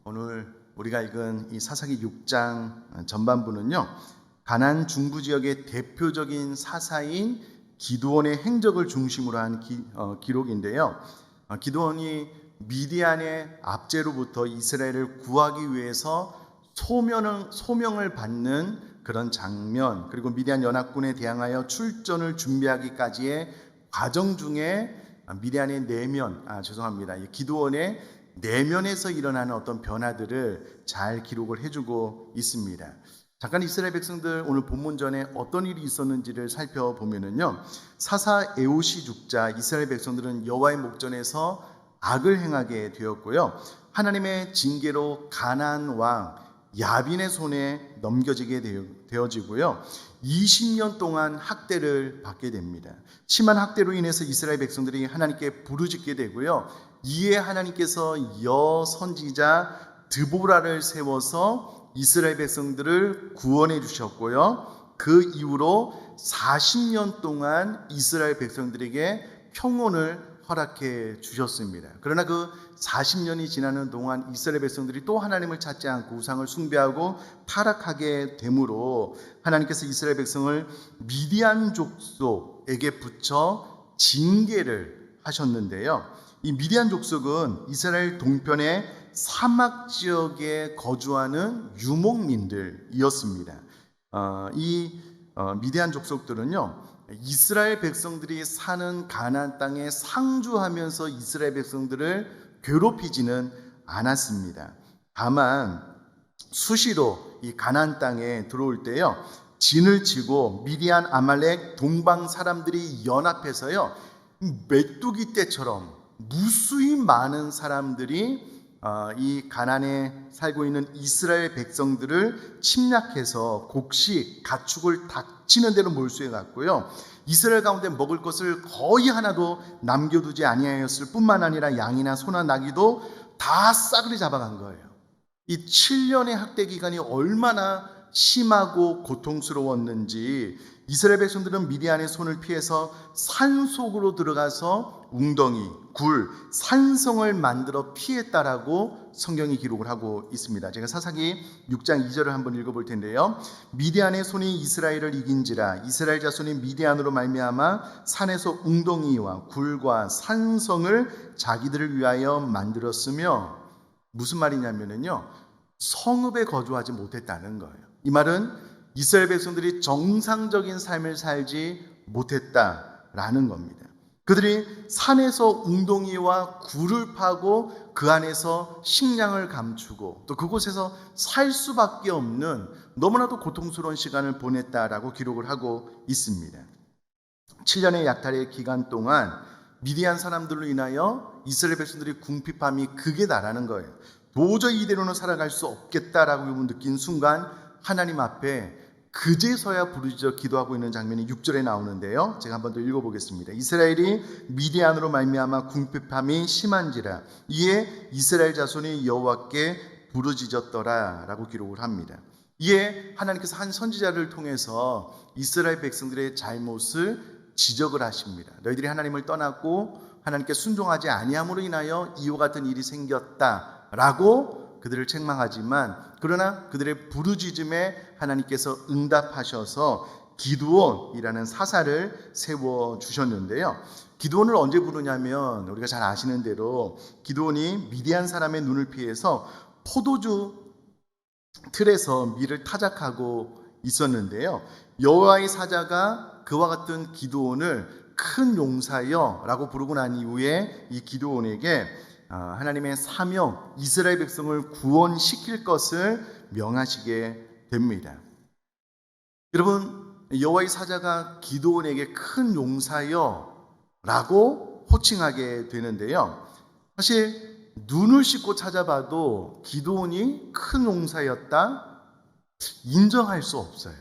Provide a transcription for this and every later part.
오늘 우리가 읽은 이 사사기 6장 전반부는요, 가나안 중부 지역의 대표적인 사사인 기드온의 행적을 중심으로 한 기록인데요. 기드온이 미디안의 압제로부터 이스라엘을 구하기 위해서 소명을 받는 그런 장면, 그리고 미디안 연합군에 대항하여 출전을 준비하기까지의 과정 중에 미디안의 기드온의 내면에서 일어나는 어떤 변화들을 잘 기록을 해주고 있습니다. 잠깐 이스라엘 백성들 오늘 본문 전에 어떤 일이 있었는지를 살펴보면은요, 사사 에우시 죽자 이스라엘 백성들은 여호와의 목전에서 악을 행하게 되었고요, 하나님의 징계로 가나안 왕 야빈의 손에 넘겨지게 되어지고요, 20년 동안 학대를 받게 됩니다. 심한 학대로 인해서 이스라엘 백성들이 하나님께 부르짖게 되고요, 이에 하나님께서 여선지자 드보라를 세워서 이스라엘 백성들을 구원해 주셨고요, 그 이후로 40년 동안 이스라엘 백성들에게 평온을 허락해 주셨습니다. 그러나 그 40년이 지나는 동안 이스라엘 백성들이 또 하나님을 찾지 않고 우상을 숭배하고 타락하게 되므로 하나님께서 이스라엘 백성을 미디안 족속에게 붙여 징계를 하셨는데요, 이 미디안 족속은 이스라엘 동편의 사막 지역에 거주하는 유목민들이었습니다. 미디안 족속들은요, 이스라엘 백성들이 사는 가나안 땅에 상주하면서 이스라엘 백성들을 괴롭히지는 않았습니다. 다만 수시로 이 가나안 땅에 들어올 때요, 진을 치고 미디안, 아말렉, 동방 사람들이 연합해서요, 메뚜기 떼처럼 무수히 많은 사람들이 이 가나안에 살고 있는 이스라엘 백성들을 침략해서 곡식, 가축을 닥치는 대로 몰수해 갔고요, 이스라엘 가운데 먹을 것을 거의 하나도 남겨두지 아니하였을 뿐만 아니라 양이나 소나 나귀도 다 싸그리 잡아간 거예요. 이 7년의 학대 기간이 얼마나 심하고 고통스러웠는지 이스라엘 백성들은 미디안의 손을 피해서 산속으로 들어가서 웅덩이, 굴, 산성을 만들어 피했다라고 성경이 기록을 하고 있습니다. 제가 사사기 6장 2절을 한번 읽어볼 텐데요. 미디안의 손이 이스라엘을 이긴지라 이스라엘 자손이 미디안으로 말미암아 산에서 웅덩이와 굴과 산성을 자기들을 위하여 만들었으며, 무슨 말이냐면요, 성읍에 거주하지 못했다는 거예요. 이 말은 이스라엘 백성들이 정상적인 삶을 살지 못했다라는 겁니다. 그들이 산에서 웅덩이와 굴을 파고 그 안에서 식량을 감추고 또 그곳에서 살 수밖에 없는 너무나도 고통스러운 시간을 보냈다라고 기록을 하고 있습니다. 7년의 약탈의 기간 동안 미디안 사람들로 인하여 이스라엘 백성들이 궁핍함이 극에 달하는 거예요. 도저히 이대로는 살아갈 수 없겠다라고 느낀 순간 하나님 앞에 그제서야 부르짖어 기도하고 있는 장면이 6절에 나오는데요, 제가 한번 더 읽어보겠습니다. 이스라엘이 미디안으로 말미암아 궁핍함이 심한지라 이에 이스라엘 자손이 여호와께 부르짖었더라 라고 기록을 합니다. 이에 하나님께서 한 선지자를 통해서 이스라엘 백성들의 잘못을 지적을 하십니다. 너희들이 하나님을 떠났고 하나님께 순종하지 아니함으로 인하여 이와 같은 일이 생겼다라고 그들을 책망하지만, 그러나 그들의 부르짖음에 하나님께서 응답하셔서 기드온이라는 사사를 세워주셨는데요, 기드온을 언제 부르냐면 우리가 잘 아시는 대로 기드온이 미디안 사람의 눈을 피해서 포도주 틀에서 밀을 타작하고 있었는데요, 여호와의 사자가 그와 같은 기드온을 큰 용사여 라고 부르고 난 이후에 이 기드온에게 하나님의 사명, 이스라엘 백성을 구원시킬 것을 명하시게 됩니다. 여러분, 여호와의 사자가 기드온에게 큰 용사여 라고 호칭하게 되는데요, 사실 눈을 씻고 찾아봐도 기드온이 큰 용사였다 인정할 수 없어요.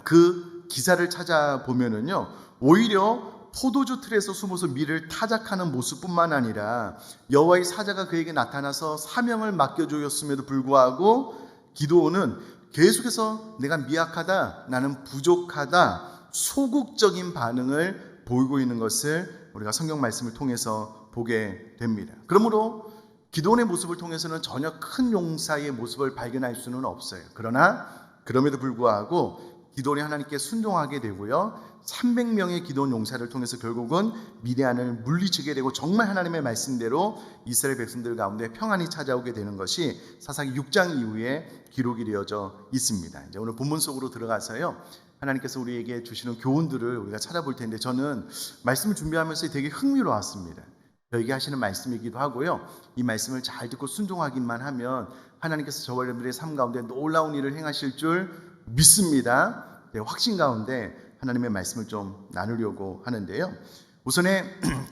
그 기사를 찾아보면은요, 오히려 포도주 틀에서 숨어서 밀을 타작하는 모습뿐만 아니라 여호와의 사자가 그에게 나타나서 사명을 맡겨주었음에도 불구하고 기드온은 계속해서 내가 미약하다, 나는 부족하다, 소극적인 반응을 보이고 있는 것을 우리가 성경 말씀을 통해서 보게 됩니다. 그러므로 기도원의 모습을 통해서는 전혀 큰 용사의 모습을 발견할 수는 없어요. 그러나 그럼에도 불구하고 기도원이 하나님께 순종하게 되고요. 300명의 기도원 용사를 통해서 결국은 미디안을 물리치게 되고 정말 하나님의 말씀대로 이스라엘 백성들 가운데 평안이 찾아오게 되는 것이 사사기 6장 이후에 기록이 되어져 있습니다. 이제 오늘 본문 속으로 들어가서요. 하나님께서 우리에게 주시는 교훈들을 우리가 찾아볼 텐데 저는 말씀을 준비하면서 되게 흥미로웠습니다. 저에게 하시는 말씀이기도 하고요. 이 말씀을 잘 듣고 순종하기만 하면 하나님께서 저와 여러분들의 삶 가운데 놀라운 일을 행하실 줄 믿습니다. 확신 가운데 하나님의 말씀을 좀 나누려고 하는데요. 우선에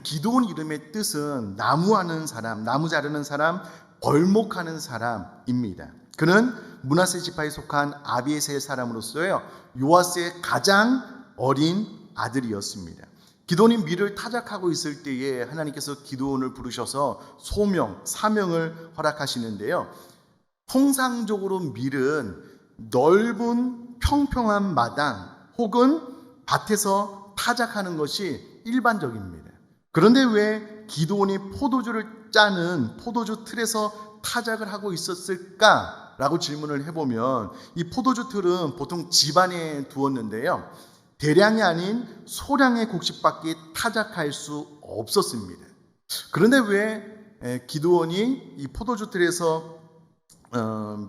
기도원 이름의 뜻은 나무하는 사람, 나무 자르는 사람, 벌목하는 사람입니다. 그는 므낫세 지파에 속한 아비에셀 사람으로서요. 요아스의 가장 어린 아들이었습니다. 기도원이 밀을 타작하고 있을 때에 하나님께서 기도원을 부르셔서 소명, 사명을 허락하시는데요. 통상적으로 밀은 넓은 평평한 마당 혹은 밭에서 타작하는 것이 일반적입니다. 그런데 왜 기도원이 포도주를 짜는 포도주 틀에서 타작을 하고 있었을까라고 질문을 해보면 이 포도주 틀은 보통 집안에 두었는데요. 대량이 아닌 소량의 곡식밖에 타작할 수 없었습니다. 그런데 왜 기도원이 이 포도주 틀에서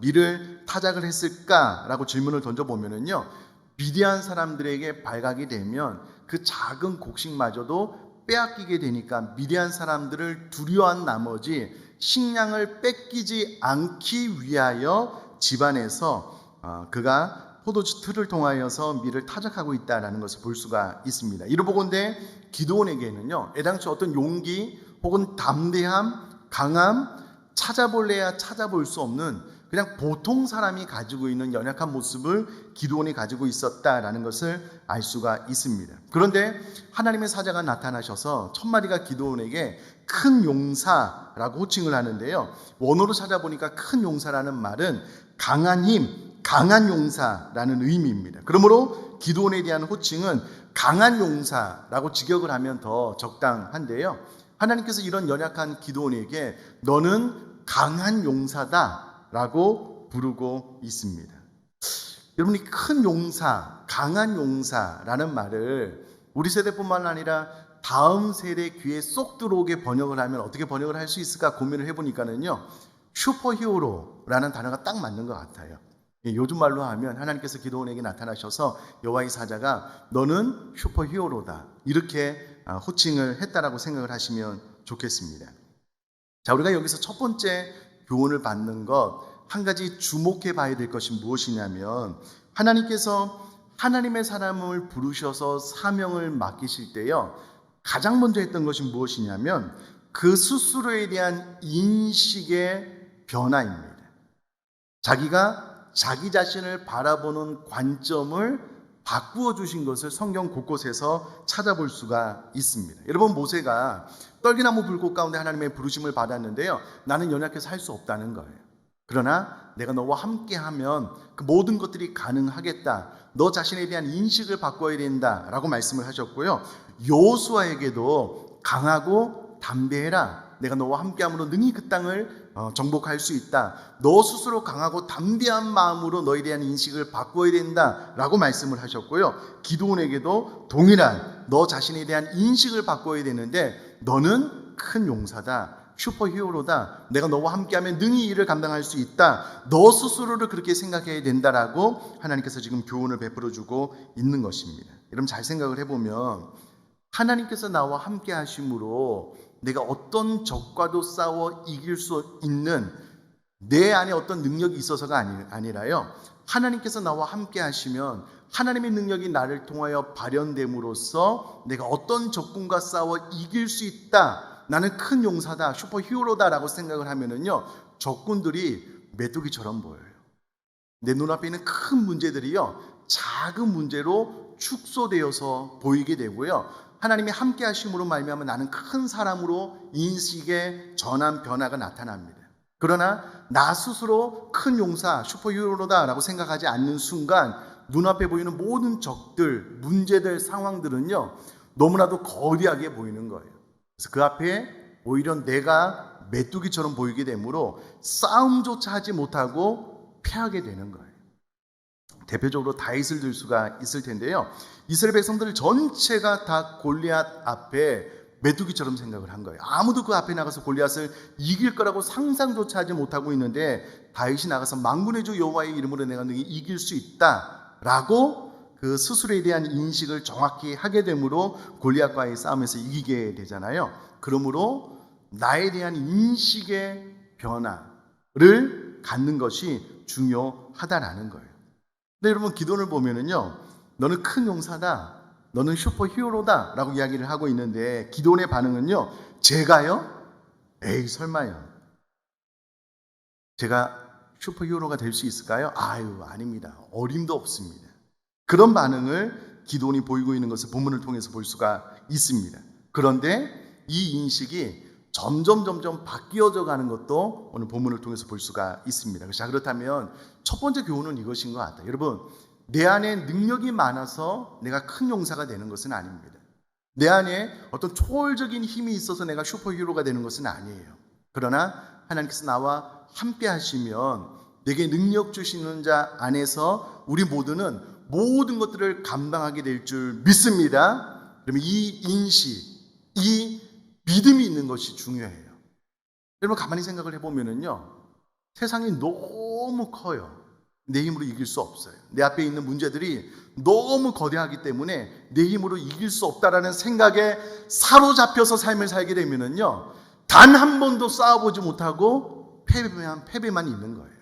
밀을 타작을 했을까라고 질문을 던져보면요. 미디안 사람들에게 발각이 되면 그 작은 곡식마저도 빼앗기게 되니까 미디안 사람들을 두려워한 나머지 식량을 뺏기지 않기 위하여 집안에서 그가 포도주 틀을 통하여서 밀을 타작하고 있다는 것을 볼 수가 있습니다. 이로보건대 기도원에게는요. 애당초 어떤 용기 혹은 담대함, 강함, 찾아볼래야 찾아볼 수 없는 그냥 보통 사람이 가지고 있는 연약한 모습을 기도원이 가지고 있었다라는 것을 알 수가 있습니다. 그런데 하나님의 사자가 나타나셔서 천마리가 기도원에게 큰 용사라고 호칭을 하는데요. 원어로 찾아보니까 큰 용사라는 말은 강한 힘, 강한 용사라는 의미입니다. 그러므로 기도원에 대한 호칭은 강한 용사라고 직역을 하면 더 적당한데요. 하나님께서 이런 연약한 기도원에게 너는 강한 용사다라고 부르고 있습니다. 여러분이 큰 용사, 강한 용사라는 말을 우리 세대뿐만 아니라 다음 세대 귀에 쏙 들어오게 번역을 하면 어떻게 번역을 할 수 있을까 고민을 해보니까는요. 슈퍼히어로라는 단어가 딱 맞는 것 같아요. 요즘 말로 하면 하나님께서 기도원에게 나타나셔서 여호와의 사자가 너는 슈퍼히어로다 이렇게 호칭을 했다라고 생각을 하시면 좋겠습니다. 자, 우리가 여기서 첫 번째 교훈을 받는 것 한 가지 주목해 봐야 될 것이 무엇이냐면 하나님께서 하나님의 사람을 부르셔서 사명을 맡기실 때요. 가장 먼저 했던 것이 무엇이냐면 그 스스로에 대한 인식의 변화입니다. 자기가 자기 자신을 바라보는 관점을 바꾸어 주신 것을 성경 곳곳에서 찾아볼 수가 있습니다. 여러분 모세가 떨기나무 불꽃 가운데 하나님의 부르심을 받았는데요. 나는 연약해서 할 수 없다는 거예요. 그러나 내가 너와 함께하면 그 모든 것들이 가능하겠다. 너 자신에 대한 인식을 바꿔야 된다라고 말씀을 하셨고요. 여호수아에게도 강하고 담대해라. 내가 너와 함께함으로 능히 그 땅을 정복할 수 있다. 너 스스로 강하고 담대한 마음으로 너에 대한 인식을 바꿔야 된다라고 말씀을 하셨고요. 기드온에게도 동일한 너 자신에 대한 인식을 바꿔야 되는데 너는 큰 용사다. 슈퍼히어로다. 내가 너와 함께하면 능히 이를 감당할 수 있다. 너 스스로를 그렇게 생각해야 된다라고 하나님께서 지금 교훈을 베풀어주고 있는 것입니다. 여러분 잘 생각을 해보면 하나님께서 나와 함께 하심으로 내가 어떤 적과도 싸워 이길 수 있는 내 안에 어떤 능력이 있어서가 아니라요. 하나님께서 나와 함께 하시면 하나님의 능력이 나를 통하여 발현됨으로써 내가 어떤 적군과 싸워 이길 수 있다. 나는 큰 용사다, 슈퍼히어로다라고 생각을 하면은요, 적군들이 메뚜기처럼 보여요. 내 눈앞에 있는 큰 문제들이요, 작은 문제로 축소되어서 보이게 되고요. 하나님이 함께 하심으로 말미암아 나는 큰 사람으로 인식의 전환 변화가 나타납니다. 그러나 나 스스로 큰 용사, 슈퍼히어로다라고 생각하지 않는 순간 눈앞에 보이는 모든 적들, 문제들, 상황들은요, 너무나도 거대하게 보이는 거예요. 그래서 그 앞에 오히려 내가 메뚜기처럼 보이게 되므로 싸움조차 하지 못하고 패하게 되는 거예요. 대표적으로 다윗을 들 수가 있을 텐데요. 이스라엘 백성들 전체가 다 골리앗 앞에 메뚜기처럼 생각을 한 거예요. 아무도 그 앞에 나가서 골리앗을 이길 거라고 상상조차 하지 못하고 있는데 다윗이 나가서 만군의 주 여호와의 이름으로 내가 너희 이길 수 있다라고 그 스스로에 대한 인식을 정확히 하게 되므로 골리앗과의 싸움에서 이기게 되잖아요. 그러므로 나에 대한 인식의 변화를 갖는 것이 중요하다라는 거예요. 근데 여러분 기도를 보면은요, 너는 큰 용사다, 너는 슈퍼 히어로다 라고 이야기를 하고 있는데 기도원의 반응은요, 제가요? 에이 설마요. 제가 슈퍼 히어로가 될 수 있을까요? 아유 아닙니다. 어림도 없습니다. 그런 반응을 기도원이 보이고 있는 것을 본문을 통해서 볼 수가 있습니다. 그런데 이 인식이 점점 바뀌어져 가는 것도 오늘 본문을 통해서 볼 수가 있습니다. 자, 그렇다면 첫 번째 교훈은 이것인 것 같아요. 여러분, 내 안에 능력이 많아서 내가 큰 용사가 되는 것은 아닙니다. 내 안에 어떤 초월적인 힘이 있어서 내가 슈퍼히어로가 되는 것은 아니에요. 그러나 하나님께서 나와 함께 하시면 내게 능력 주시는 자 안에서 우리 모두는 모든 것들을 감당하게 될 줄 믿습니다. 그러면 이 인식, 이 믿음이 있는 것이 중요해요. 여러분 가만히 생각을 해보면은요, 세상이 너무 커요. 내 힘으로 이길 수 없어요. 내 앞에 있는 문제들이 너무 거대하기 때문에 내 힘으로 이길 수 없다라는 생각에 사로잡혀서 삶을 살게 되면은요, 단 한 번도 싸워보지 못하고 패배만 있는 거예요.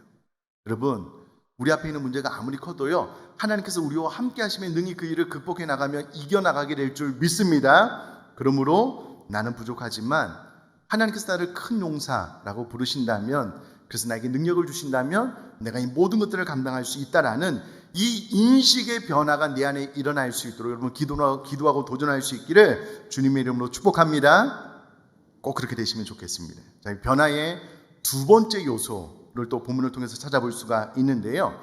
여러분, 우리 앞에 있는 문제가 아무리 커도요, 하나님께서 우리와 함께 하시면 능히 그 일을 극복해 나가면 이겨나가게 될 줄 믿습니다. 그러므로 나는 부족하지만 하나님께서 나를 큰 용사라고 부르신다면, 그래서 나에게 능력을 주신다면 내가 이 모든 것들을 감당할 수 있다라는 이 인식의 변화가 내 안에 일어날 수 있도록 여러분 기도하고 도전할 수 있기를 주님의 이름으로 축복합니다. 꼭 그렇게 되시면 좋겠습니다. 자, 변화의 두 번째 요소를 또 본문을 통해서 찾아볼 수가 있는데요.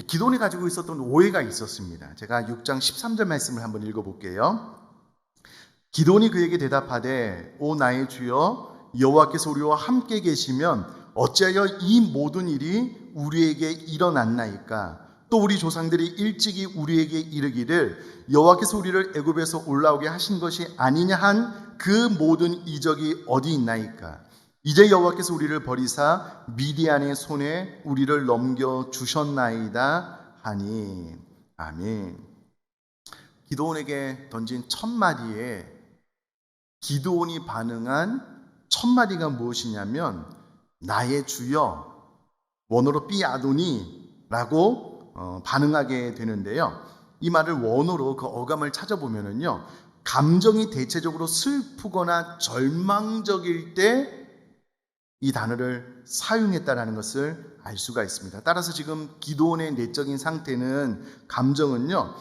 기도원이 가지고 있었던 오해가 있었습니다. 제가 6장 13절 말씀을 한번 읽어볼게요. 기도원이 그에게 대답하되 오 나의 주여 여호와께서 우리와 함께 계시면 어찌하여 이 모든 일이 우리에게 일어났나이까? 또 우리 조상들이 일찍이 우리에게 이르기를 여호와께서 우리를 애굽에서 올라오게 하신 것이 아니냐 한 그 모든 이적이 어디 있나이까? 이제 여호와께서 우리를 버리사 미디안의 손에 우리를 넘겨 주셨나이다 하니. 아멘. 기도원에게 던진 첫 마디에 기도원이 반응한 첫 마디가 무엇이냐면 나의 주여, 원어로 삐아도니라고 반응하게 되는데요. 이 말을 원어로 그 어감을 찾아보면은요, 감정이 대체적으로 슬프거나 절망적일 때 이 단어를 사용했다라는 것을 알 수가 있습니다. 따라서 지금 기도원의 내적인 상태는, 감정은요,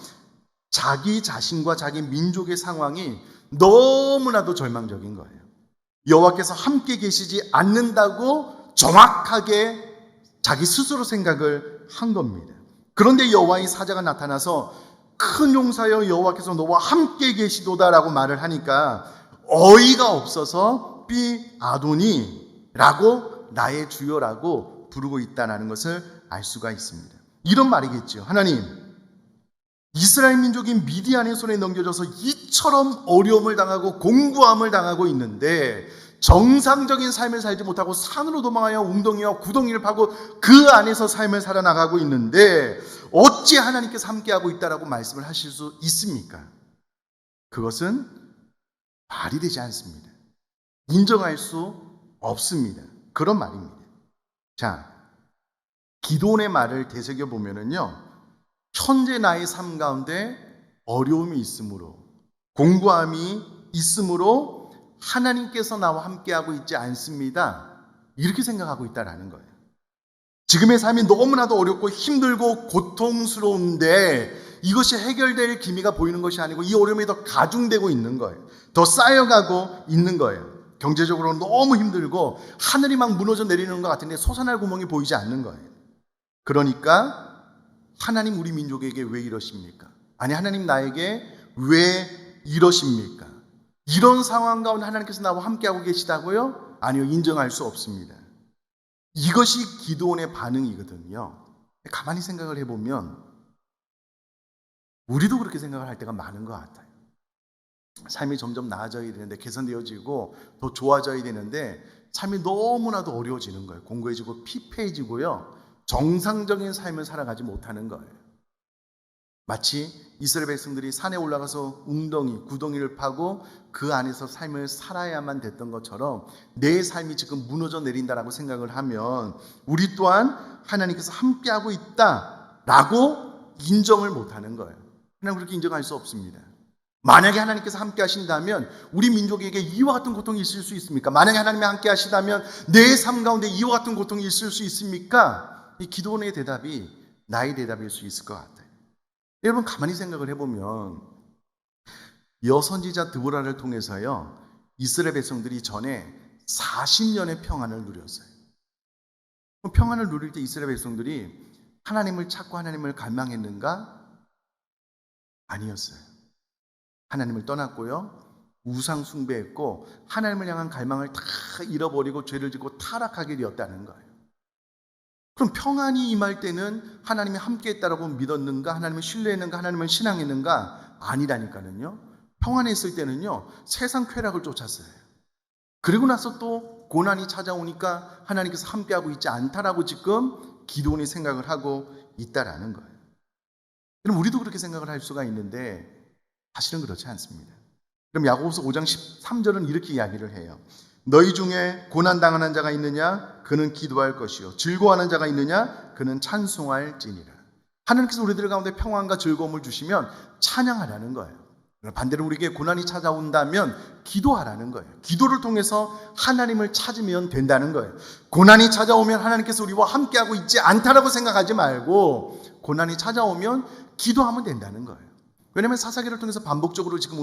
자기 자신과 자기 민족의 상황이 너무나도 절망적인 거예요. 여호와께서 함께 계시지 않는다고 정확하게 자기 스스로 생각을 한 겁니다. 그런데 여호와의 사자가 나타나서 큰 용사여 여호와께서 너와 함께 계시도다라고 말을 하니까 어이가 없어서 삐아도니라고 나의 주여라고 부르고 있다는 것을 알 수가 있습니다. 이런 말이겠죠. 하나님, 이스라엘 민족이 미디안의 손에 넘겨져서 이처럼 어려움을 당하고 공고함을 당하고 있는데 정상적인 삶을 살지 못하고 산으로 도망하여 웅덩이와 구덩이를 파고 그 안에서 삶을 살아나가고 있는데 어찌 하나님께서 함께하고 있다라고 말씀을 하실 수 있습니까? 그것은 말이 되지 않습니다. 인정할 수 없습니다. 그런 말입니다. 자, 기도원의 말을 되새겨보면은요, 현재 나의 삶 가운데 어려움이 있으므로, 공고함이 있으므로 하나님께서 나와 함께하고 있지 않습니다, 이렇게 생각하고 있다는 거예요. 지금의 삶이 너무나도 어렵고 힘들고 고통스러운데 이것이 해결될 기미가 보이는 것이 아니고 이 어려움이 더 가중되고 있는 거예요. 더 쌓여가고 있는 거예요. 경제적으로 너무 힘들고 하늘이 막 무너져 내리는 것 같은데 솟아날 구멍이 보이지 않는 거예요. 그러니까 하나님 우리 민족에게 왜 이러십니까? 아니 하나님 나에게 왜 이러십니까? 이런 상황 가운데 하나님께서 나와 함께하고 계시다고요? 아니요, 인정할 수 없습니다. 이것이 기도원의 반응이거든요. 가만히 생각을 해보면 우리도 그렇게 생각을 할 때가 많은 것 같아요. 삶이 점점 나아져야 되는데, 개선되어지고 더 좋아져야 되는데 삶이 너무나도 어려워지는 거예요. 공고해지고 피폐해지고요. 정상적인 삶을 살아가지 못하는 거예요. 마치 이스라엘 백성들이 산에 올라가서 웅덩이, 구덩이를 파고 그 안에서 삶을 살아야만 됐던 것처럼 내 삶이 지금 무너져 내린다라고 생각을 하면 우리 또한 하나님께서 함께하고 있다라고 인정을 못하는 거예요. 그냥 그렇게 인정할 수 없습니다. 만약에 하나님께서 함께 하신다면 우리 민족에게 이와 같은 고통이 있을 수 있습니까? 만약에 하나님이 함께 하시다면 내 삶 가운데 이와 같은 고통이 있을 수 있습니까? 이 기도원의 대답이 나의 대답일 수 있을 것 같아요. 여러분, 가만히 생각을 해보면 여선지자 드보라를 통해서요, 이스라엘 백성들이 전에 40년의 평안을 누렸어요. 평안을 누릴 때 이스라엘 백성들이 하나님을 찾고 하나님을 갈망했는가? 아니었어요. 하나님을 떠났고요, 우상 숭배했고 하나님을 향한 갈망을 다 잃어버리고 죄를 짓고 타락하게 되었다는 거예요. 그럼 평안이 임할 때는 하나님이 함께 했다라고 믿었는가? 하나님을 신뢰했는가? 하나님을 신앙했는가? 아니라니까는요. 평안했을 때는요, 세상 쾌락을 쫓았어요. 그리고 나서 또 고난이 찾아오니까 하나님께서 함께하고 있지 않다라고 지금 기도원이 생각을 하고 있다라는 거예요. 그럼 우리도 그렇게 생각을 할 수가 있는데 사실은 그렇지 않습니다. 그럼 야고보서 5장 13절은 이렇게 이야기를 해요. 너희 중에 고난당하는 자가 있느냐? 그는 기도할 것이요. 즐거워하는 자가 있느냐? 그는 찬송할지니라. 하나님께서 우리들 가운데 평안과 즐거움을 주시면 찬양하라는 거예요. 반대로 우리에게 고난이 찾아온다면 기도하라는 거예요. 기도를 통해서 하나님을 찾으면 된다는 거예요. 고난이 찾아오면 하나님께서 우리와 함께하고 있지 않다라고 생각하지 말고 고난이 찾아오면 기도하면 된다는 거예요. 왜냐하면 사사기를 통해서 반복적으로 지금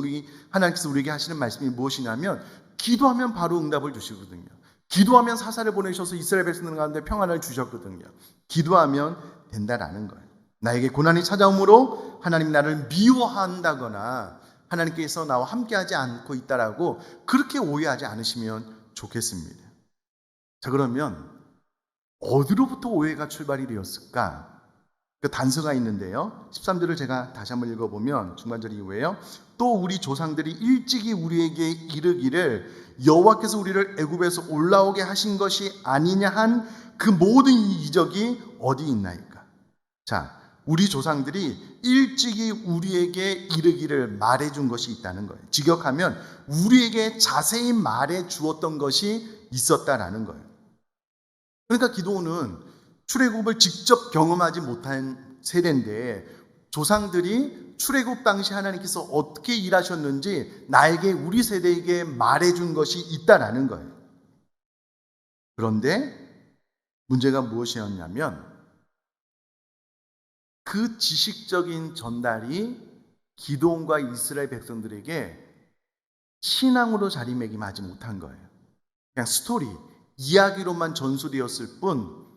하나님께서 우리에게 하시는 말씀이 무엇이냐면 기도하면 바로 응답을 주시거든요. 기도하면 사사를 보내셔서 이스라엘 백성들 가운데 평안을 주셨거든요. 기도하면 된다라는 거예요. 나에게 고난이 찾아오므로 하나님 나를 미워한다거나 하나님께서 나와 함께하지 않고 있다라고 그렇게 오해하지 않으시면 좋겠습니다. 자, 그러면 어디로부터 오해가 출발이 되었을까? 그 단서가 있는데요. 13절을 제가 다시 한번 읽어보면 중간절 이후에요. 또 우리 조상들이 일찍이 우리에게 이르기를 여호와께서 우리를 애굽에서 올라오게 하신 것이 아니냐 한 그 모든 이적이 어디 있나이까? 자, 우리 조상들이 일찍이 우리에게 이르기를 말해준 것이 있다는 거예요. 직역하면 우리에게 자세히 말해 주었던 것이 있었다라는 거예요. 그러니까 기도는 출애굽을 직접 경험하지 못한 세대인데 조상들이 출애굽 당시 하나님께서 어떻게 일하셨는지 나에게, 우리 세대에게 말해준 것이 있다라는 거예요. 그런데 문제가 무엇이었냐면 그 지식적인 전달이 기드온과 이스라엘 백성들에게 신앙으로 자리매김하지 못한 거예요. 그냥 스토리, 이야기로만 전수되었을 뿐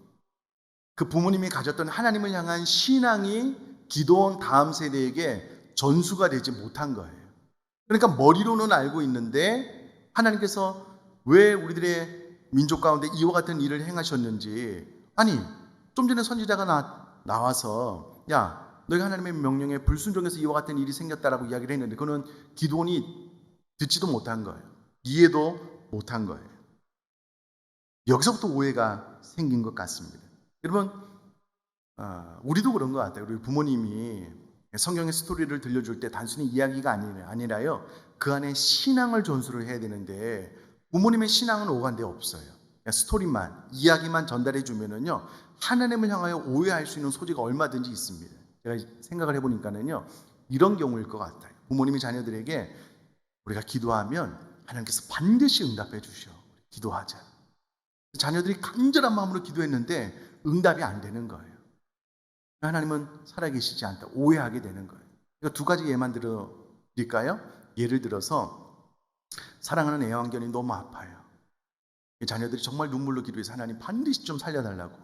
그 부모님이 가졌던 하나님을 향한 신앙이 기드온 다음 세대에게 전수가 되지 못한 거예요. 그러니까 머리로는 알고 있는데 하나님께서 왜 우리들의 민족 가운데 이와 같은 일을 행하셨는지, 아니 좀 전에 선지자가 나와서 야, 너희가 하나님의 명령에 불순종해서 이와 같은 일이 생겼다라고 이야기를 했는데 그는 기드온이 듣지도 못한 거예요. 이해도 못한 거예요. 여기서부터 오해가 생긴 것 같습니다. 여러분, 우리도 그런 것 같아요. 우리 부모님이 성경의 스토리를 들려줄 때 단순히 이야기가 아니라요, 그 안에 신앙을 전수를 해야 되는데 부모님의 신앙은 오간데 없어요. 그냥 스토리만, 이야기만 전달해 주면은요, 하나님을 향하여 오해할 수 있는 소지가 얼마든지 있습니다. 제가 생각을 해보니까는요, 이런 경우일 것 같아요. 부모님이 자녀들에게 우리가 기도하면 하나님께서 반드시 응답해 주셔. 기도하자. 자녀들이 간절한 마음으로 기도했는데 응답이 안 되는 거예요. 하나님은 살아계시지 않다. 오해하게 되는 거예요. 그러니까 두 가지 예만 드릴까요? 예를 들어서 사랑하는 애완견이 너무 아파요. 자녀들이 정말 눈물로 기도해서 하나님 반드시 좀 살려달라고.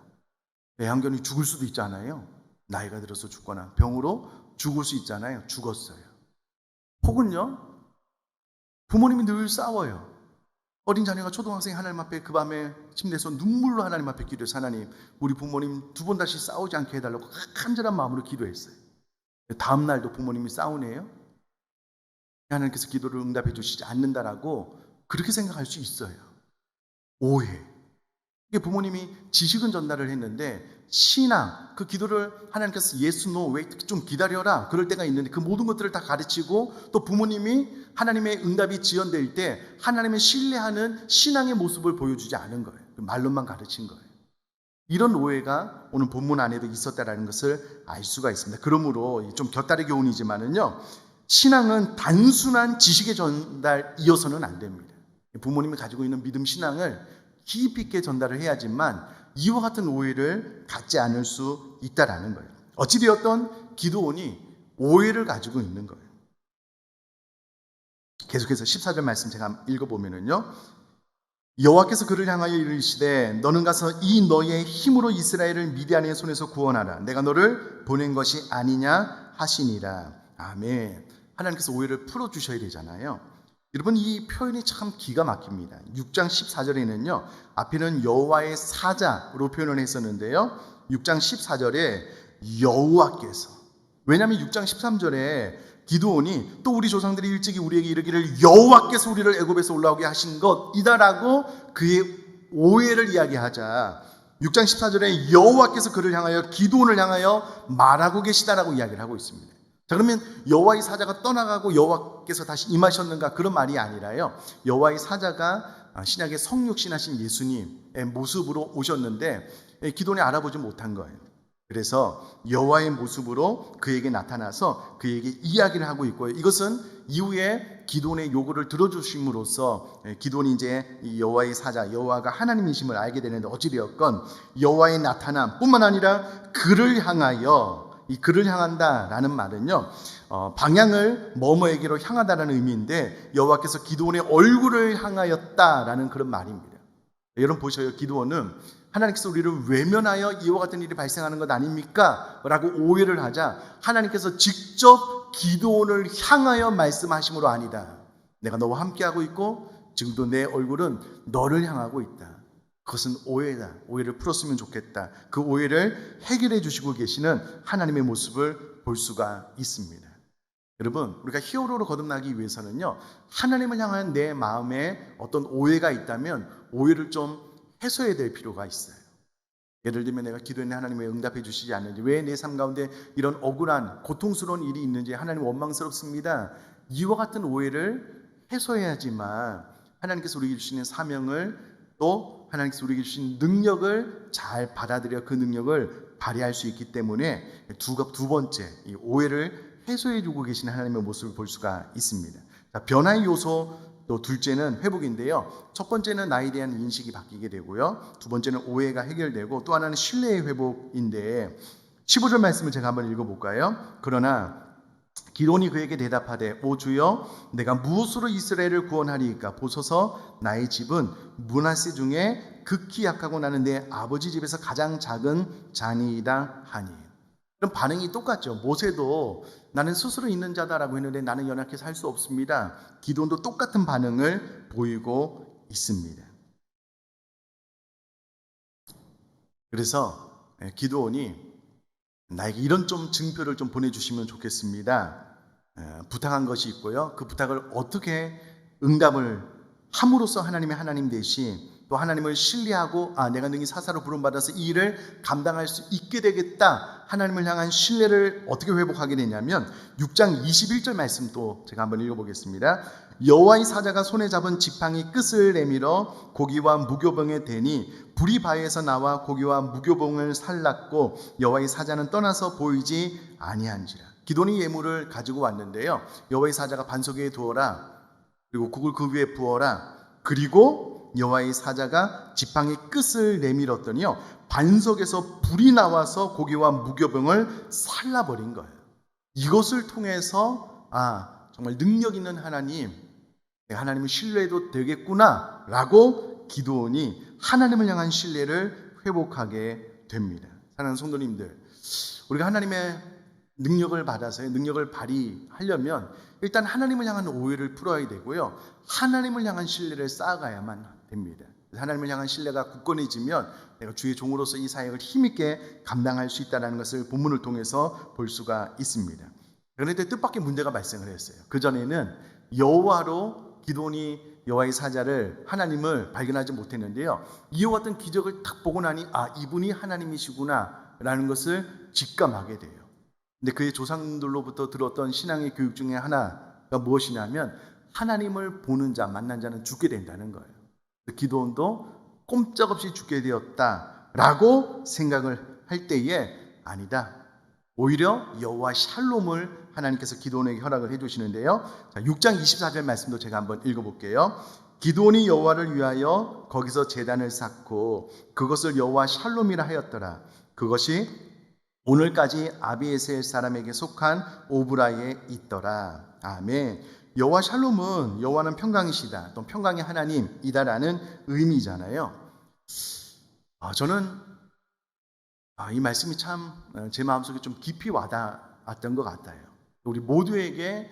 애완견이 죽을 수도 있잖아요. 나이가 들어서 죽거나 병으로 죽을 수 있잖아요. 죽었어요. 혹은요, 부모님이 늘 싸워요. 어린 자녀가 초등학생이 하나님 앞에 그 밤에 침대에서 눈물로 하나님 앞에 기도해서 하나님 우리 부모님 두 번 다시 싸우지 않게 해달라고 간절한 마음으로 기도했어요. 다음 날도 부모님이 싸우네요. 하나님께서 기도를 응답해 주시지 않는다라고 그렇게 생각할 수 있어요. 오해. 이게 부모님이 지식은 전달을 했는데 신앙, 그 기도를 하나님께서 yes, no, wait, 좀 기다려라 그럴 때가 있는데 그 모든 것들을 다 가르치고 또 부모님이 하나님의 응답이 지연될 때 하나님을 신뢰하는 신앙의 모습을 보여주지 않은 거예요. 말로만 가르친 거예요. 이런 오해가 오늘 본문 안에도 있었다라는 것을 알 수가 있습니다. 그러므로 좀 곁다리 교훈이지만은요, 신앙은 단순한 지식의 전달이어서는 안 됩니다. 부모님이 가지고 있는 믿음 신앙을 깊이 있게 전달을 해야지만 이와 같은 오해를 갖지 않을 수 있다라는 거예요. 어찌되었던 기드온이 오해를 가지고 있는 거예요. 계속해서 14절 말씀 제가 읽어보면은요, 여호와께서 그를 향하여 이르시되 너는 가서 이 너의 힘으로 이스라엘을 미디안의 손에서 구원하라. 내가 너를 보낸 것이 아니냐 하시니라. 아멘. 하나님께서 오해를 풀어주셔야 되잖아요. 여러분 이 표현이 참 기가 막힙니다. 6장 14절에는요. 앞에는 여호와의 사자로 표현을 했었는데요. 6장 14절에 여호와께서, 왜냐하면 6장 13절에 기드온이 또 우리 조상들이 일찍이 우리에게 이르기를 여호와께서 우리를 애굽에서 올라오게 하신 것이다라고 그의 오해를 이야기하자 6장 14절에 여호와께서 그를 향하여 기드온을 향하여 말하고 계시다라고 이야기를 하고 있습니다. 자, 그러면 여호와의 사자가 떠나가고 여호와께서 다시 임하셨는가 그런 말이 아니라요. 여호와의 사자가 신약의 성육신하신 예수님의 모습으로 오셨는데 기드온이 알아보지 못한 거예요. 그래서 여호와의 모습으로 그에게 나타나서 그에게 이야기를 하고 있고요. 이것은 이후에 기드온의 요구를 들어주심으로써 기드온이 이제 여호와의 사자, 여호와가 하나님이심을 알게 되는데 어찌되었건 여호와의 나타남 뿐만 아니라 그를 향하여, 이 그를 향한다라는 말은요, 방향을 뭐뭐에게로 향하다라는 의미인데 여호와께서 기드온의 얼굴을 향하였다라는 그런 말입니다. 여러분 보셔요. 기드온은 하나님께서 우리를 외면하여 이와 같은 일이 발생하는 것 아닙니까? 라고 오해를 하자 하나님께서 직접 기드온을 향하여 말씀하심으로 아니다. 내가 너와 함께하고 있고 지금도 내 얼굴은 너를 향하고 있다. 그것은 오해다. 오해를 풀었으면 좋겠다. 그 오해를 해결해 주시고 계시는 하나님의 모습을 볼 수가 있습니다. 여러분 우리가 히어로로 거듭나기 위해서는요, 하나님을 향한 내 마음에 어떤 오해가 있다면 오해를 좀 해소해야 될 필요가 있어요. 예를 들면 내가 기도했는데 하나님이 응답해 주시지 않는지, 왜 내 삶 가운데 이런 억울한 고통스러운 일이 있는지 하나님 원망스럽습니다. 이와 같은 오해를 해소해야지만 하나님께서 우리에게 주시는 사명을, 또 하나님께서 우리에게 주신 능력을 잘 받아들여 그 능력을 발휘할 수 있기 때문에 두 번째 이 오해를 해소해 주고 계시는 하나님의 모습을 볼 수가 있습니다. 자, 변화의 요소 또 둘째는 회복인데요. 첫 번째는 나에 대한 인식이 바뀌게 되고요. 두 번째는 오해가 해결되고 또 하나는 신뢰의 회복인데 15절 말씀을 제가 한번 읽어볼까요? 그러나 기드온이 그에게 대답하되 오 주여 내가 무엇으로 이스라엘을 구원하리이까? 보소서 나의 집은 므낫세 중에 극히 약하고 나는 내 아버지 집에서 가장 작은 자니이다 하니. 그럼 반응이 똑같죠. 모세도 나는 스스로 있는 자다라고 했는데 나는 연약해서 할 수 없습니다. 기드온도 똑같은 반응을 보이고 있습니다. 그래서 기드온이 나에게 이런 좀 증표를 좀 보내주시면 좋겠습니다. 부탁한 것이 있고요. 그 부탁을 어떻게 응답을 함으로써 하나님의 하나님 대신 또 하나님을 신뢰하고 내가 능히 사사로 부름받아서 이 일을 감당할 수 있게 되겠다. 하나님을 향한 신뢰를 어떻게 회복하게 되냐면 6장 21절 말씀 또 제가 한번 읽어보겠습니다. 여호와의 사자가 손에 잡은 지팡이 끝을 내밀어 고기와 무교병에 대니 불이 바위에서 나와 고기와 무교병을 살랐고 여호와의 사자는 떠나서 보이지 아니한지라. 기드온이 예물을 가지고 왔는데요. 여호와의 사자가 반석 위에 두어라. 그리고 국을 그 위에 부어라. 그리고 여호와의 사자가 지팡이 끝을 내밀었더니요, 반석에서 불이 나와서 고기와 무교병을 살라버린 거예요. 이것을 통해서 정말 능력 있는 하나님, 내가 하나님을 신뢰해도 되겠구나 라고 기드온이 하나님을 향한 신뢰를 회복하게 됩니다. 사랑하는 성도님들, 우리가 하나님의 능력을 받아서 능력을 발휘하려면 일단 하나님을 향한 오해를 풀어야 되고요. 하나님을 향한 신뢰를 쌓아가야만 됩니다. 하나님을 향한 신뢰가 굳건해지면 내가 주의 종으로서 이 사역을 힘있게 감당할 수 있다는 것을 본문을 통해서 볼 수가 있습니다. 그런데 뜻밖의 문제가 발생을 했어요. 그전에는 여호와로 기도원이 여호와의 사자를 하나님을 발견하지 못했는데요. 이와 같은 기적을 딱 보고 나니 이분이 하나님이시구나 라는 것을 직감하게 돼요. 근데 그의 조상들로부터 들었던 신앙의 교육 중에 하나가 무엇이냐면 하나님을 보는 자, 만난 자는 죽게 된다는 거예요. 기도원도 꼼짝없이 죽게 되었다라고 생각을 할 때에 아니다. 오히려 여호와 샬롬을 하나님께서 기도원에게 허락을 해주시는데요. 자, 6장 24절 말씀도 제가 한번 읽어볼게요. 기도원이 여호와를 위하여 거기서 제단을 쌓고 그것을 여호와 샬롬이라 하였더라. 그것이 오늘까지 아비에셀 사람에게 속한 오브라에 있더라. 아멘. 여호와 샬롬은 여호와는 평강이시다, 또 평강의 하나님이다라는 의미잖아요. 저는 이 말씀이 참 제 마음속에 좀 깊이 와닿았던 것 같아요. 우리 모두에게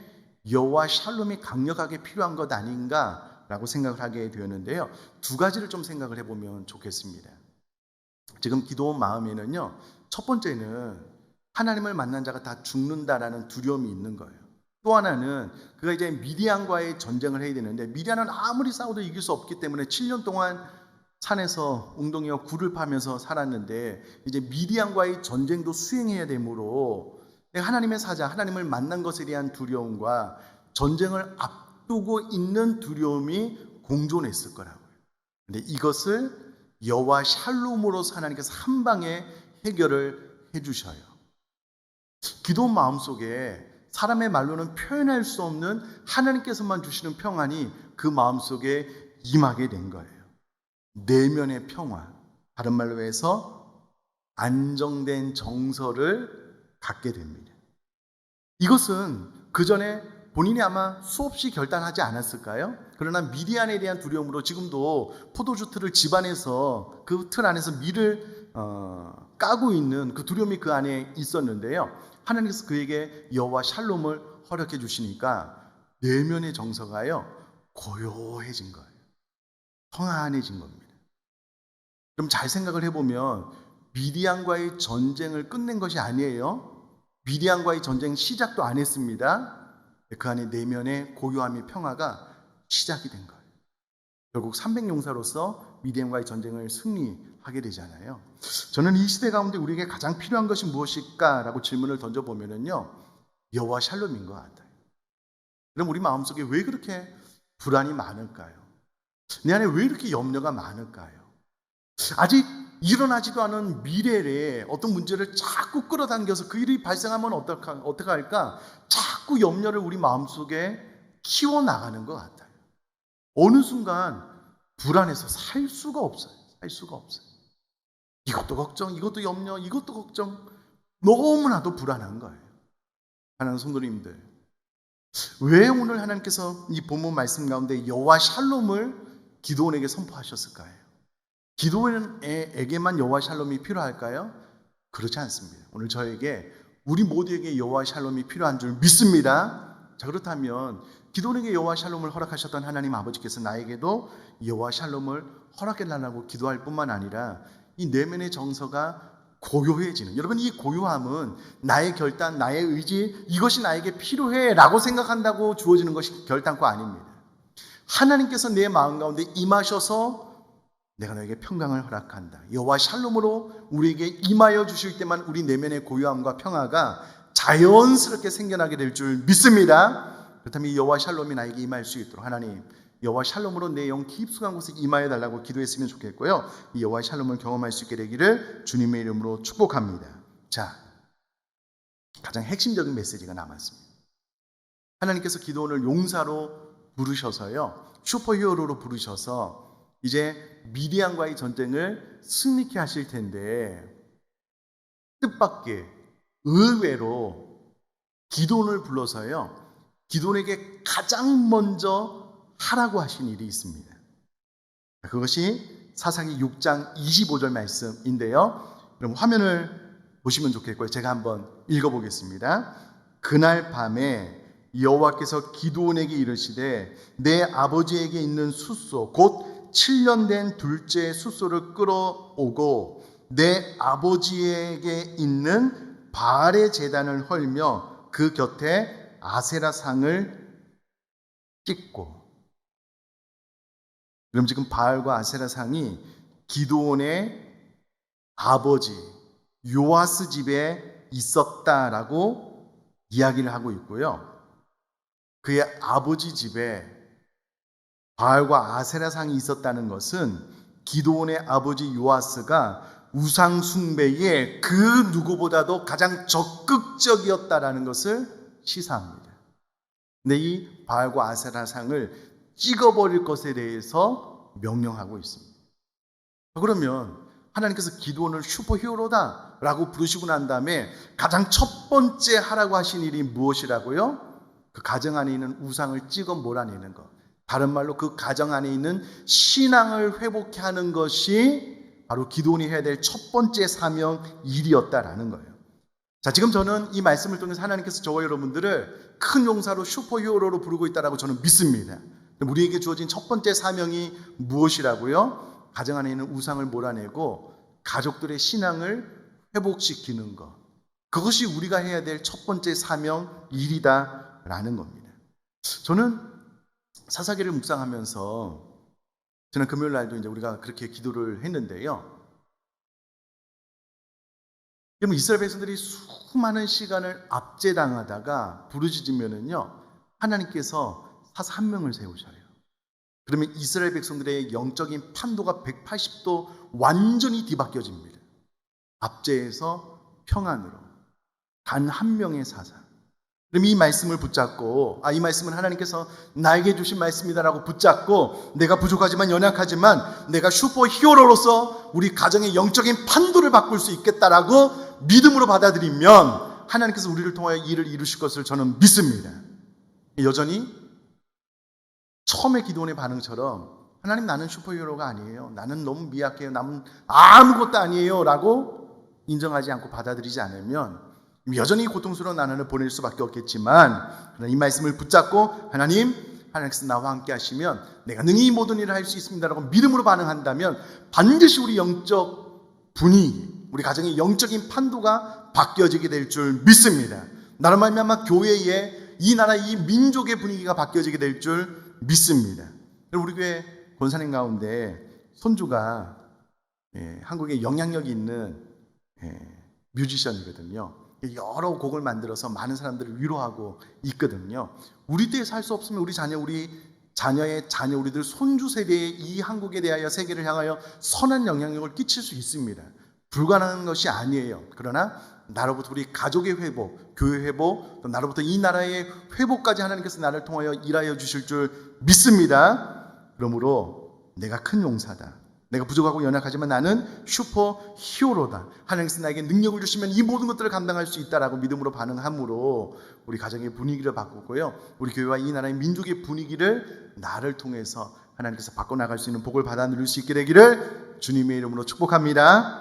여호와 샬롬이 강력하게 필요한 것 아닌가라고 생각을 하게 되었는데요. 두 가지를 좀 생각을 해보면 좋겠습니다. 지금 기도원 마음에는요, 첫 번째는 하나님을 만난 자가 다 죽는다라는 두려움이 있는 거예요. 또 하나는 그가 이제 미디안과의 전쟁을 해야 되는데 미디안은 아무리 싸워도 이길 수 없기 때문에 7년 동안 산에서 웅덩이와 굴을 파면서 살았는데 이제 미디안과의 전쟁도 수행해야 되므로 하나님의 사자, 하나님을 만난 것에 대한 두려움과 전쟁을 앞두고 있는 두려움이 공존했을 거라고요. 근데 이것을 여호와 샬롬으로서 하나님께서 한 방에 해결을 해주셔요. 기도원 마음속에 사람의 말로는 표현할 수 없는 하나님께서만 주시는 평안이 그 마음속에 임하게 된 거예요. 내면의 평화, 다른 말로 해서 안정된 정서를 갖게 됩니다. 이것은 그 전에 본인이 아마 수없이 결단하지 않았을까요? 그러나 미디안에 대한 두려움으로 지금도 포도주 틀을 집안에서 그 틀 안에서 밀을 까고 있는 그 두려움이 그 안에 있었는데요. 하나님께서 그에게 여호와 샬롬을 허락해 주시니까 내면의 정서가요 고요해진 거예요. 평안해진 겁니다. 그럼 잘 생각을 해보면 미디안과의 전쟁을 끝낸 것이 아니에요. 미디안과의 전쟁 시작도 안 했습니다. 그 안에 내면의 고요함이 평화가 시작이 된 거예요. 결국 300용사로서 미디안과의 전쟁을 승리하게 되잖아요. 저는 이 시대 가운데 우리에게 가장 필요한 것이 무엇일까라고 질문을 던져보면요, 여호와 샬롬인 것 같아요. 그럼 우리 마음속에 왜 그렇게 불안이 많을까요? 내 안에 왜 이렇게 염려가 많을까요? 아직 일어나지도 않은 미래에 어떤 문제를 자꾸 끌어당겨서 그 일이 발생하면 어떻게 할까? 자꾸 염려를 우리 마음속에 키워나가는 것 같아요. 어느 순간 불안해서 살 수가 없어요. 살 수가 없어요. 이것도 걱정, 이것도 염려, 이것도 걱정. 너무나도 불안한 거예요. 하나님 성도님들, 왜 오늘 하나님께서 이 본문 말씀 가운데 여호와 샬롬을 기도원에게 선포하셨을까요? 기도원에게만 여호와 샬롬이 필요할까요? 그렇지 않습니다. 오늘 저에게, 우리 모두에게 여호와 샬롬이 필요한 줄 믿습니다. 자, 그렇다면 기도원에게 여호와 샬롬을 허락하셨던 하나님 아버지께서 나에게도 여호와 샬롬을 허락해달라고 기도할 뿐만 아니라 이 내면의 정서가 고요해지는, 여러분 이 고요함은 나의 결단, 나의 의지, 이것이 나에게 필요해 라고 생각한다고 주어지는 것이 결단코 아닙니다. 하나님께서 내 마음 가운데 임하셔서 내가 너에게 평강을 허락한다, 여호와 샬롬으로 우리에게 임하여 주실 때만 우리 내면의 고요함과 평화가 자연스럽게 생겨나게 될 줄 믿습니다. 그렇다면 이 여호와 샬롬이 나에게 임할 수 있도록 하나님, 여호와 샬롬으로 내 영 깊숙한 곳에 임하여 달라고 기도했으면 좋겠고요. 이 여호와 샬롬을 경험할 수 있게 되기를 주님의 이름으로 축복합니다. 자, 가장 핵심적인 메시지가 남았습니다. 하나님께서 기도원을 용사로 부르셔서요, 슈퍼히어로로 부르셔서 이제 미디안과의 전쟁을 승리케 하실 텐데, 뜻밖의 의외로 기도원을 불러서요, 기도원에게 가장 먼저 하라고 하신 일이 있습니다. 그것이 사사기 6장 25절 말씀인데요. 그럼 화면을 보시면 좋겠고요. 제가 한번 읽어보겠습니다. 그날 밤에 여호와께서 기드온에게 이르시되 내 아버지에게 있는 숫소 곧 7년 된 둘째 숫소를 끌어오고 내 아버지에게 있는 바알의 제단을 헐며 그 곁에 아세라 상을 찍고. 그럼 지금 바알과 아세라 상이 기드온의 아버지 요아스 집에 있었다라고 이야기를 하고 있고요. 그의 아버지 집에 바알과 아세라 상이 있었다는 것은 기드온의 아버지 요아스가 우상 숭배에 그 누구보다도 가장 적극적이었다라는 것을 시사합니다. 근데 이 바알과 아세라 상을 찍어버릴 것에 대해서 명령하고 있습니다. 그러면 하나님께서 기드온을 슈퍼히어로다 라고 부르시고 난 다음에 가장 첫 번째 하라고 하신 일이 무엇이라고요? 그 가정 안에 있는 우상을 찍어 몰아내는 것. 다른 말로 그 가정 안에 있는 신앙을 회복케 하는 것이 바로 기드온이 해야 될 첫 번째 사명 일이었다라는 거예요. 자, 지금 저는 이 말씀을 통해서 하나님께서 저와 여러분들을 큰 용사로 슈퍼히어로로 부르고 있다라고 저는 믿습니다. 우리에게 주어진 첫 번째 사명이 무엇이라고요? 가정 안에 있는 우상을 몰아내고 가족들의 신앙을 회복시키는 것. 그것이 우리가 해야 될 첫 번째 사명 일이다라는 겁니다. 저는 사사기를 묵상하면서 지난 금요일 날도 이제 우리가 그렇게 기도를 했는데요. 여러분, 이스라엘 백성들이 수많은 시간을 압제당하다가 부르짖으면은요, 하나님께서 사사 한 명을 세우셔요. 그러면 이스라엘 백성들의 영적인 판도가 180도 완전히 뒤바뀌어집니다. 압제에서 평안으로 단 한 명의 사사. 그럼 이 말씀을 붙잡고, 이 말씀은 하나님께서 나에게 주신 말씀이다라고 붙잡고, 내가 부족하지만 연약하지만 내가 슈퍼 히어로로서 우리 가정의 영적인 판도를 바꿀 수 있겠다라고 믿음으로 받아들이면 하나님께서 우리를 통하여 일을 이루실 것을 저는 믿습니다. 여전히 처음에 기도원의 반응처럼 하나님, 나는 슈퍼히어로가 아니에요, 나는 너무 미약해요, 나는 아무것도 아니에요 라고 인정하지 않고 받아들이지 않으면 여전히 고통스러운 나날을 보낼 수밖에 없겠지만, 이 말씀을 붙잡고 하나님께서 나와 함께 하시면 내가 능히 모든 일을 할 수 있습니다라고 믿음으로 반응한다면 반드시 우리 영적 분위기, 우리 가정의 영적인 판도가 바뀌어지게 될 줄 믿습니다. 나로 말미암아 교회의, 이 나라, 이 민족의 분위기가 바뀌어지게 될 줄 믿습니다. 우리 교회 권사님 가운데 손주가 한국에 영향력이 있는 뮤지션이거든요. 여러 곡을 만들어서 많은 사람들을 위로하고 있거든요. 우리 때에 살 수 없으면 우리 자녀의 자녀, 우리들 손주 세대에 이 한국에 대하여, 세계를 향하여 선한 영향력을 끼칠 수 있습니다. 불가능한 것이 아니에요. 그러나 나로부터 우리 가족의 회복, 교회 회복, 또 나로부터 이 나라의 회복까지 하나님께서 나를 통하여 일하여 주실 줄 믿습니다. 그러므로 내가 큰 용사다, 내가 부족하고 연약하지만 나는 슈퍼 히어로다, 하나님께서 나에게 능력을 주시면 이 모든 것들을 감당할 수 있다라고 믿음으로 반응함으로 우리 가정의 분위기를 바꾸고요, 우리 교회와 이 나라의 민족의 분위기를 나를 통해서 하나님께서 바꿔나갈 수 있는 복을 받아 누릴 수 있게 되기를 주님의 이름으로 축복합니다.